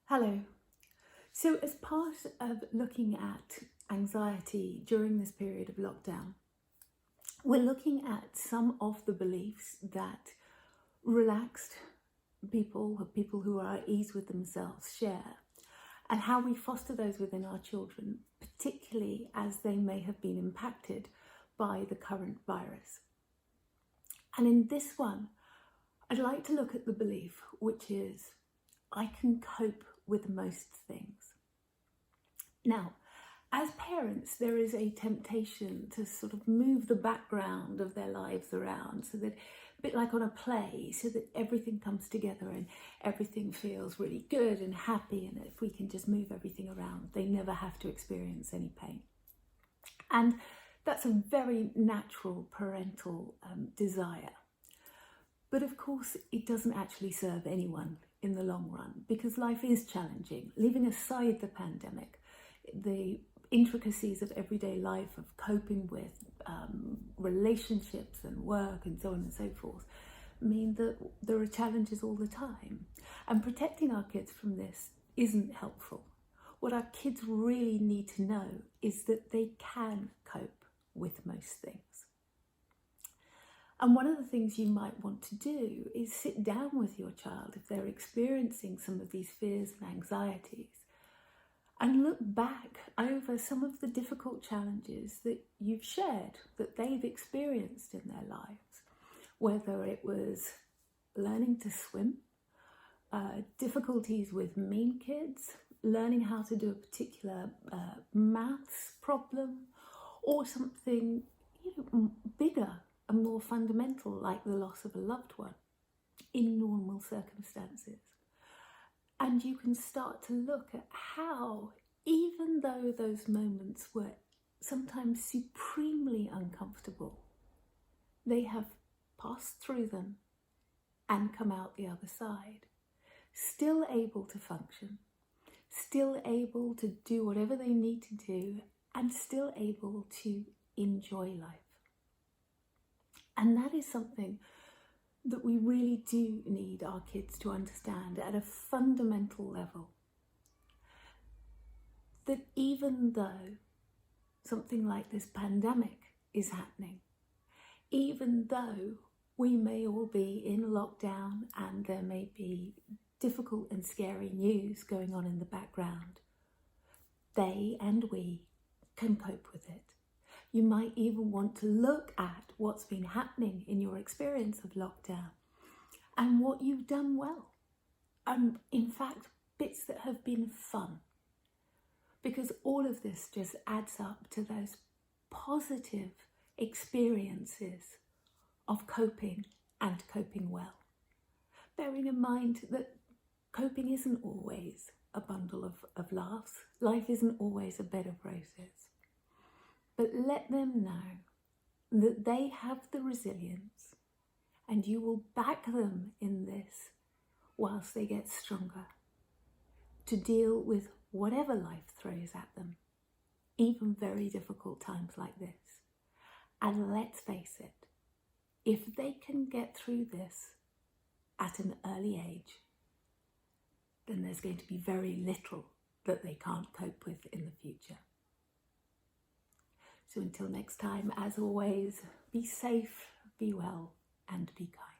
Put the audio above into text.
Hello. So, as part of looking at anxiety during this period of lockdown, we're looking at some of the beliefs that relaxed people who are at ease with themselves, share, and how we foster those within our children, particularly as they may have been impacted by the current virus. And in this one, I'd like to look at the belief, which is, I can cope with most things. Now, as parents, there is a temptation to sort of move the background of their lives around so that, a bit like on a play, so that everything comes together and everything feels really good and happy. And if we can just move everything around, they never have to experience any pain. And that's a very natural parental desire. But of course, it doesn't actually serve anyone in the long run because life is challenging. Leaving aside the pandemic, the intricacies of everyday life, of coping with relationships and work and so on and so forth, mean that there are challenges all the time. And protecting our kids from this isn't helpful. What our kids really need to know is that they can cope with most things. And one of the things you might want to do is sit down with your child if they're experiencing some of these fears and anxieties and look back over some of the difficult challenges that you've shared, that they've experienced in their lives, whether it was learning to swim, difficulties with mean kids, learning how to do a particular maths problem, or something bigger and more fundamental, like the loss of a loved one in normal circumstances. And you can start to look at how, even though those moments were sometimes supremely uncomfortable, they have passed through them and come out the other side, still able to function, still able to do whatever they need to do, and still able to enjoy life. And that is something that we really do need our kids to understand at a fundamental level. That even though something like this pandemic is happening, even though we may all be in lockdown and there may be difficult and scary news going on in the background, they and we can cope with it. You might even want to look at what's been happening in your experience of lockdown and what you've done well. And in fact, bits that have been fun. Because all of this just adds up to those positive experiences of coping and coping well. Bearing in mind that coping isn't always a bundle of laughs. Life isn't always a bed of roses. But let them know that they have the resilience and you will back them in this whilst they get stronger to deal with whatever life throws at them, even very difficult times like this. And let's face it, if they can get through this at an early age, then there's going to be very little that they can't cope with in the future. So until next time, as always, be safe, be well, and be kind.